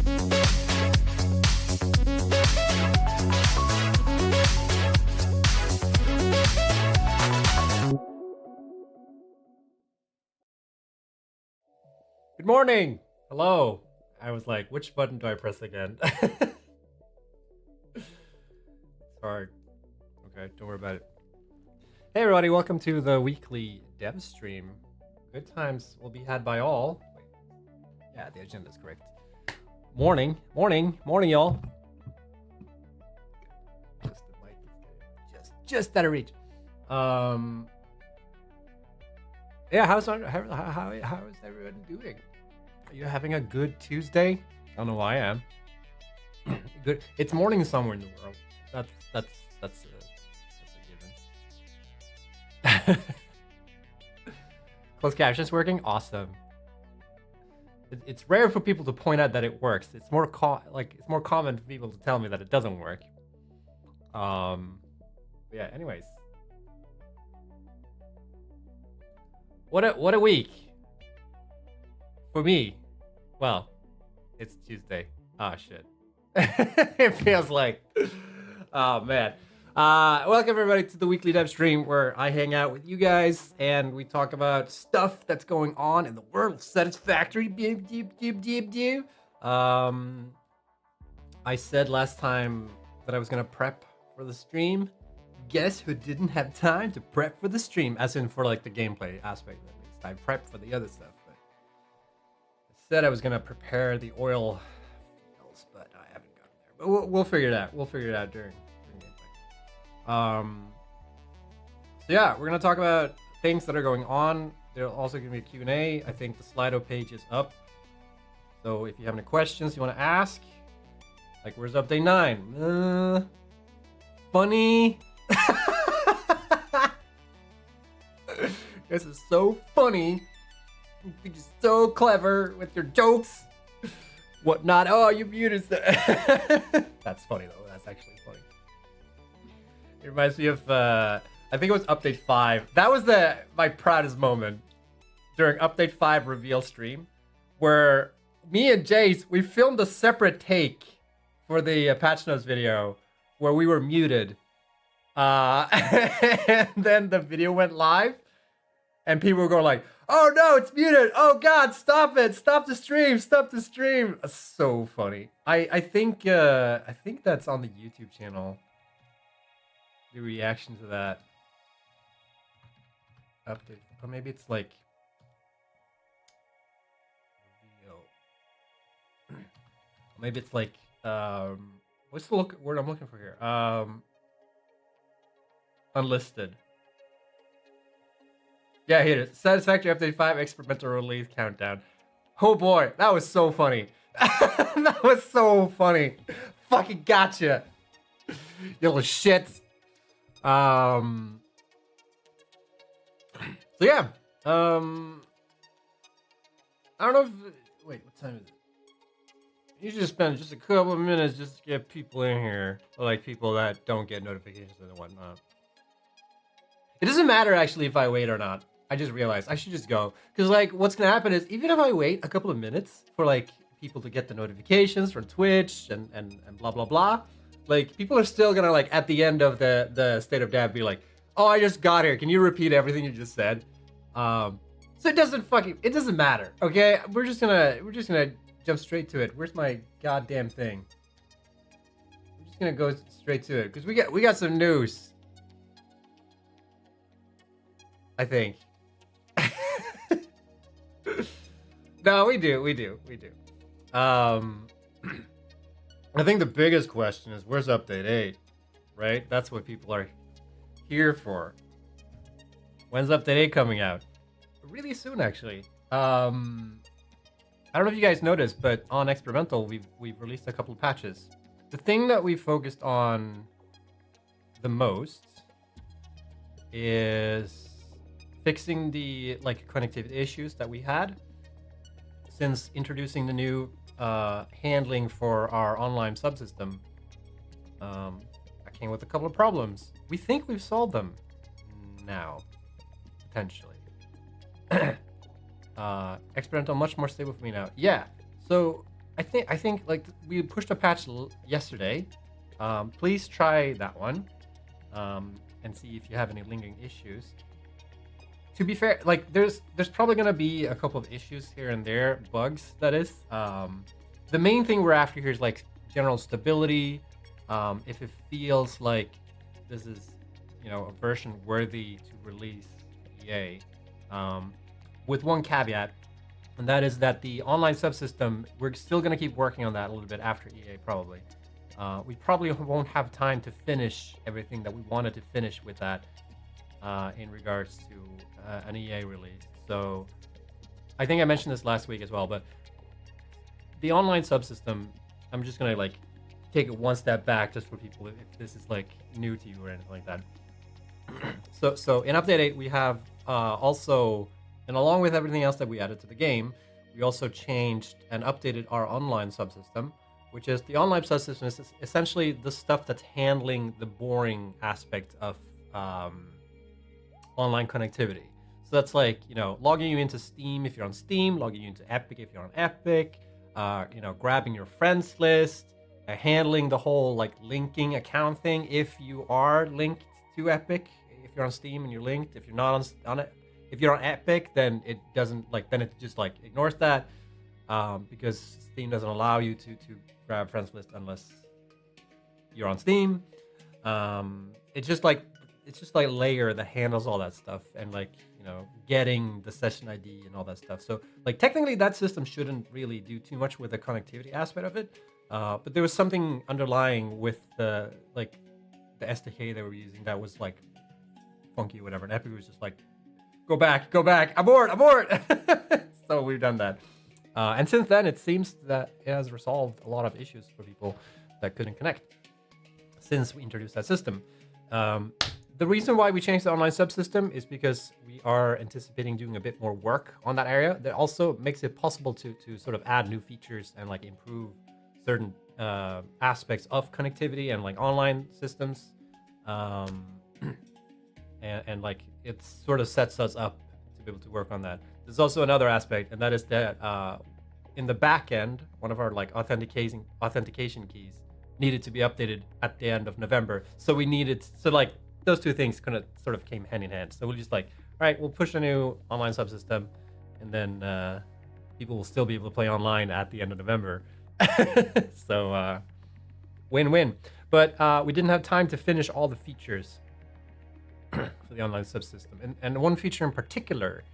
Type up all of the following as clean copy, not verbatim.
Good morning. Hello. I was like, which button do I press again? Sorry. Okay, don't worry about it. Hey everybody, welcome to the weekly dev stream. Good times will be had by all. Wait. Yeah, the agenda is correct. Morning, y'all. Just the mic is just out of reach. Yeah, how is everyone doing? Are you having a good Tuesday? I don't know why I am. Good. It's morning somewhere in the world. That's a given. Closed captions working? Awesome. It's rare for people to point out that it works. It's more it's more common for people to tell me that it doesn't work. Yeah. Anyways, what a week for me. Well, it's Tuesday. Oh shit. It feels like. Oh man. Welcome everybody to the weekly dev stream where I hang out with you guys and we talk about stuff that's going on in the world of Satisfactory. I said last time that I was gonna prep for the stream. Guess who didn't have time to prep for the stream? As in for like the gameplay aspect at least. I prepped for the other stuff, but I said I was gonna prepare the oil fields, but I haven't gotten there. But we'll figure it out. We'll figure it out during gameplay. So yeah, we're gonna talk about things that are going on. There's also gonna be a Q&A. I think the Slido page is up. So if you have any questions you want to ask, like where's update 9? Funny. This is so funny. You think you're so clever with your jokes. Whatnot. Oh, you muted. That's funny though. That's actually funny. It reminds me of I think it was update 5. That was my proudest moment during update 5 reveal stream, where me and Jace, we filmed a separate take for the patch notes video where we were muted. And then the video went live and people were going like, oh no, it's muted. Oh God, stop it. Stop the stream. Stop the stream. That's so funny. I think that's on the YouTube channel. The reaction to that update. Or maybe it's like maybe it's like what's the word I'm looking for here? Unlisted. Yeah, here it is. Satisfactory update 5 experimental release countdown. Oh boy, that was so funny. That was so funny. Fucking gotcha. You little shits. So yeah. I don't know if wait, what time is it? You should spend just a couple of minutes just to get people in here. Like people that don't get notifications and whatnot. It doesn't matter actually if I wait or not. I just realized I should just go. Because like what's gonna happen is even if I wait a couple of minutes for like people to get the notifications from Twitch and blah blah blah, like people are still gonna like at the end of the state of dev be like, oh, I just got here. Can you repeat everything you just said? So it doesn't matter. Okay, we're just gonna jump straight to it. Where's my goddamn thing? I'm just gonna go straight to it because we got some news. I think. No, we do. I think the biggest question is where's update 8, right? That's what people are here for. When's update 8 coming out? Really soon, actually. I don't know if you guys noticed, but on experimental, we've released a couple of patches. The thing that we focused on the most is fixing the connectivity issues that we had since introducing the new handling for our online subsystem. I came with a couple of problems. We think we've solved them now, potentially. Experimental much more stable for me now. Yeah, so I think like we pushed a patch yesterday. Please try that one, and see if you have any lingering issues. To be fair, like there's probably gonna be a couple of issues here and there, bugs that is. The main thing we're after here is like general stability. If it feels like this is, you know, a version worthy to release EA, with one caveat, and that is that the online subsystem, we're still gonna keep working on that a little bit after EA probably. We probably won't have time to finish everything that we wanted to finish with that in regards to an EA release. So I think I mentioned this last week as well, but the online subsystem, I'm just gonna like take it one step back just for people if this is like new to you or anything like that. So in update 8 we have also, and along with everything else that we added to the game, we also changed and updated our online subsystem, which is the online subsystem is essentially the stuff that's handling the boring aspect of online connectivity. So that's like, you know, logging you into Steam if you're on Steam, logging you into Epic if you're on Epic, you know, grabbing your friends list, handling the whole like linking account thing if you are linked to Epic. If you're on Steam and you're linked, if you're not on it, if you're on Epic, then it doesn't like, then it just like ignores that, because Steam doesn't allow you to grab friends list unless you're on Steam. It's just like layer that handles all that stuff and like, you know, getting the session ID and all that stuff. So like technically that system shouldn't really do too much with the connectivity aspect of it. But there was something underlying with the like the SDK they were using that was like funky or whatever. And Epic was just like, go back, abort. So we've done that. And since then, it seems that it has resolved a lot of issues for people that couldn't connect since we introduced that system. The reason why we changed the online subsystem is because we are anticipating doing a bit more work on that area. That also makes it possible to sort of add new features and like improve certain aspects of connectivity and like online systems. And like it sort of sets us up to be able to work on that. There's also another aspect, and that is that in the back end, one of our like authentication keys needed to be updated at the end of November. So we needed, so like those two things kind of sort of came hand in hand. So we're just like, all right, we'll push a new online subsystem, and then people will still be able to play online at the end of November. So win-win. But we didn't have time to finish all the features for the online subsystem. And one feature in particular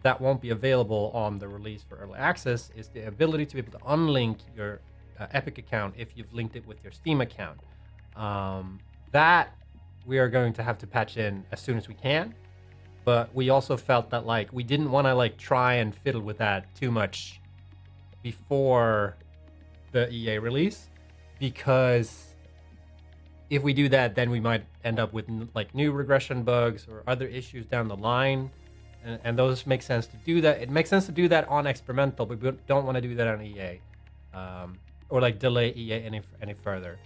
that won't be available on the release for early access is the ability to be able to unlink your Epic account if you've linked it with your Steam account. That we are going to have to patch in as soon as we can. But we also felt that like we didn't want to like try and fiddle with that too much before the EA release, because if we do that, then we might end up with like new regression bugs or other issues down the line, and those make sense to do that. It makes sense to do that on experimental, but we don't want to do that on EA, or like delay EA any further.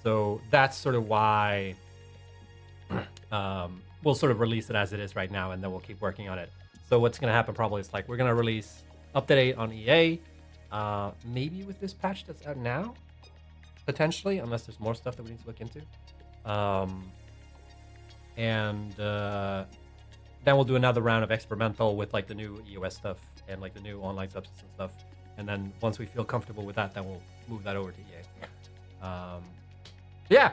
So that's sort of why we'll sort of release it as it is right now, and then we'll keep working on it. So what's going to happen probably is like we're going to release update 8 on EA, maybe with this patch that's out now. Potentially, unless there's more stuff that we need to look into. And then we'll do another round of experimental with like the new EOS stuff and like the new online subsystem stuff. And then once we feel comfortable with that, then we'll move that over to EA. Yeah.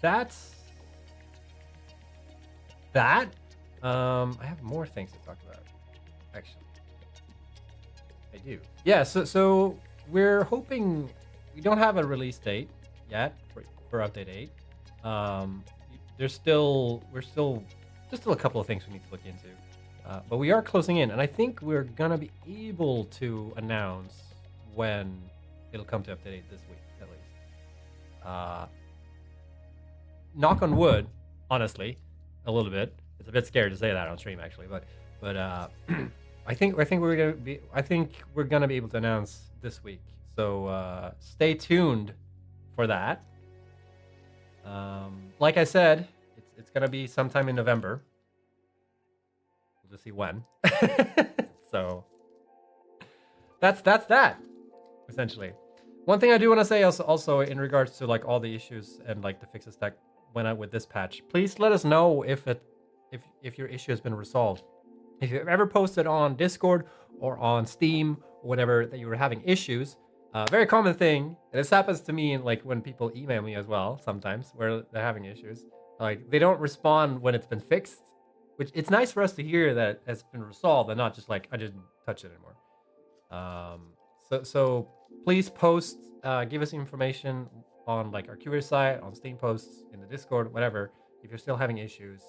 That's that. I have more things to talk about, actually. I do. Yeah, so we're hoping, we don't have a release date yet for update 8. There's still a couple of things we need to look into. But we are closing in, and I think we're gonna be able to announce when it'll come to update 8 this week, at least. Knock on wood, honestly, a little bit. It's a bit scary to say that on stream, actually, but I think we're gonna be able to announce this week. So stay tuned for that. Like I said, it's gonna be sometime in November. We'll just see when. So that's that essentially. One thing I do want to say also in regards to like all the issues and like the fixes that went out with this patch, please let us know if your issue has been resolved. If you've ever posted on Discord or on Steam or whatever that you were having issues, very common thing, and this happens to me like when people email me as well sometimes where they're having issues, like they don't respond when it's been fixed, which it's nice for us to hear that it's been resolved and not just like I didn't touch it anymore. So please post, give us information on like our QA site, on Steam posts, in the Discord, whatever, if you're still having issues,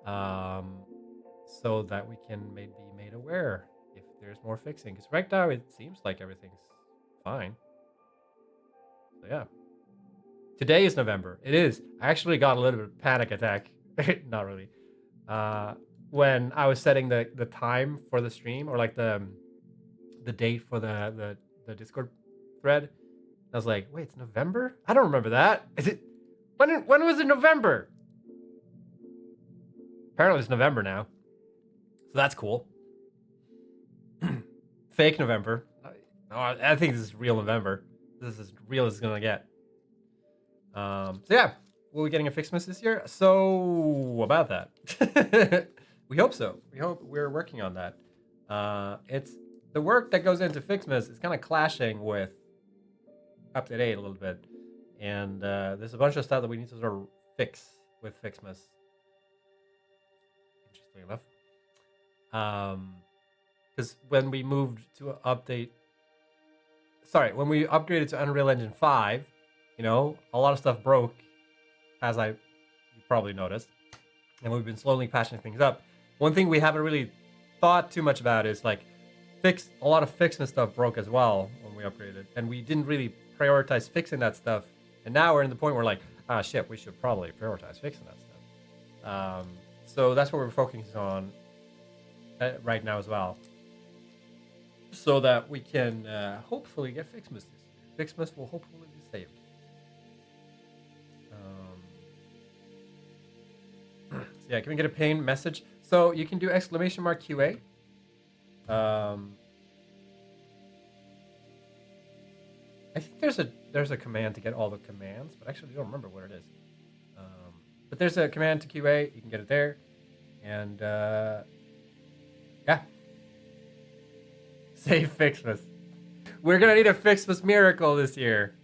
so that we can be made aware if there's more fixing. Because right now it seems like everything's fine. So yeah. Today is November. It is. I actually got a little bit of panic attack. Not really. When I was setting the time for the stream, or like the date for the Discord thread, I was like, wait, it's November? I don't remember that. Is it when was it November? Apparently it's November now. So that's cool. Fake November. No, I think this is real November. This is as real as it's gonna get. So yeah, will we getting a FICSMAS this year? So about that. We hope so. We hope we're working on that. It's the work that goes into FICSMAS is kind of clashing with Update 8 a little bit. And there's a bunch of stuff that we need to sort of fix with FICSMAS. Interesting enough. Because when we moved to when we upgraded to Unreal Engine 5, you know, a lot of stuff broke, as you probably noticed. And we've been slowly patching things up. One thing we haven't really thought too much about is like a lot of FICSMAS stuff broke as well when we upgraded. And we didn't really prioritize fixing that stuff. And now we're in the point where we're like, shit, we should probably prioritize fixing that stuff. So that's what we're focusing on right now as well. So that we can hopefully get FICSMAS this year. FICSMAS will hopefully be saved. So yeah, can we get a pain message? So you can do !QA. I think there's a command to get all the commands, but actually I don't remember what it is. But there's a command to QA. You can get it there, and yeah. SaveFICSMAS. We're gonna need a FICSMAS miracle this year.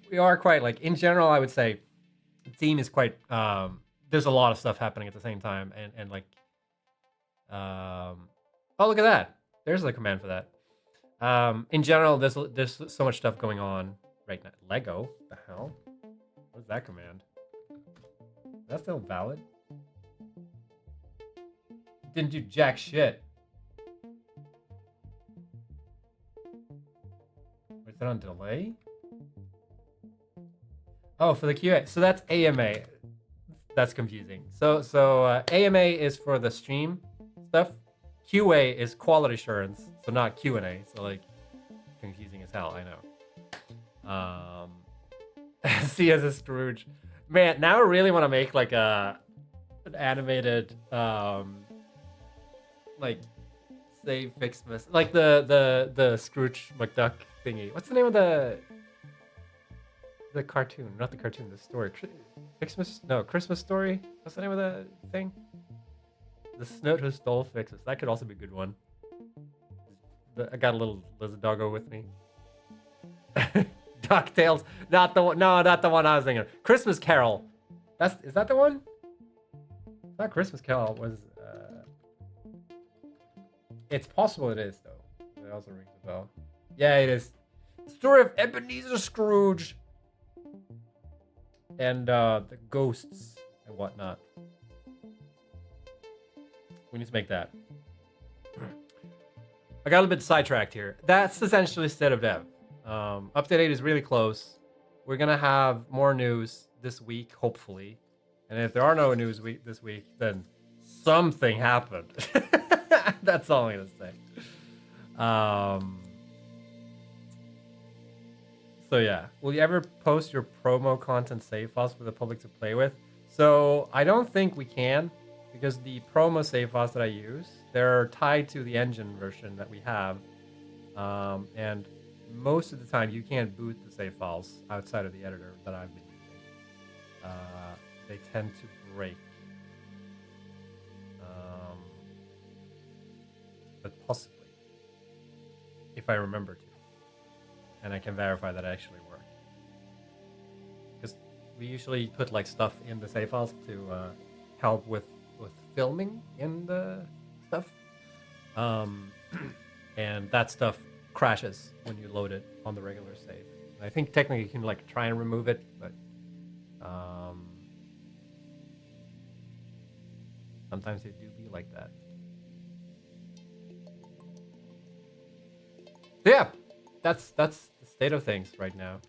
We are quite like in general. I would say the team is quite. There's a lot of stuff happening at the same time, and like. Oh, look at that! There's the command for that. In general, there's so much stuff going on right now. Lego, the hell? What's that command? Is that still valid? Didn't do jack shit. Is that on delay? Oh, for the QA. So that's AMA. That's confusing. So AMA is for the stream stuff. QA is quality assurance, so not Q&A. So like confusing as hell, I know. See as a Scrooge. Man, now I really want to make like an animated like SaveFICSMAS, like the Scrooge McDuck thingy. What's the name of the cartoon? Not the cartoon, the story. Christmas Story. What's the name of the thing? The Snutt who stole fixes. That could also be a good one. I got a little lizard doggo with me. DuckTales. Not the one. No, not the one I was thinking of. Christmas Carol. Is that the one? Not Christmas Carol. Was it's possible it is though. It also rings a bell. Yeah, it is. Story of Ebenezer Scrooge. And the ghosts and whatnot. We need to make that. I got a little bit sidetracked here. That's essentially state of dev. Update 8 is really close. We're gonna have more news this week, hopefully. And if there are no news this week, then something happened. That's all I'm gonna say. So yeah, will you ever post your promo content save files for the public to play with? So I don't think we can, because the promo save files that I use, they're tied to the engine version that we have. And most of the time, you can't boot the save files outside of the editor that I've been using. They tend to break. But possibly, if I remember to, and I can verify that it actually worked. Because we usually put like stuff in the save files to help with filming in the stuff, and that stuff crashes when you load it on the regular save. I think technically you can like try and remove it, but sometimes they do be like that. So yeah, that's the state of things right now.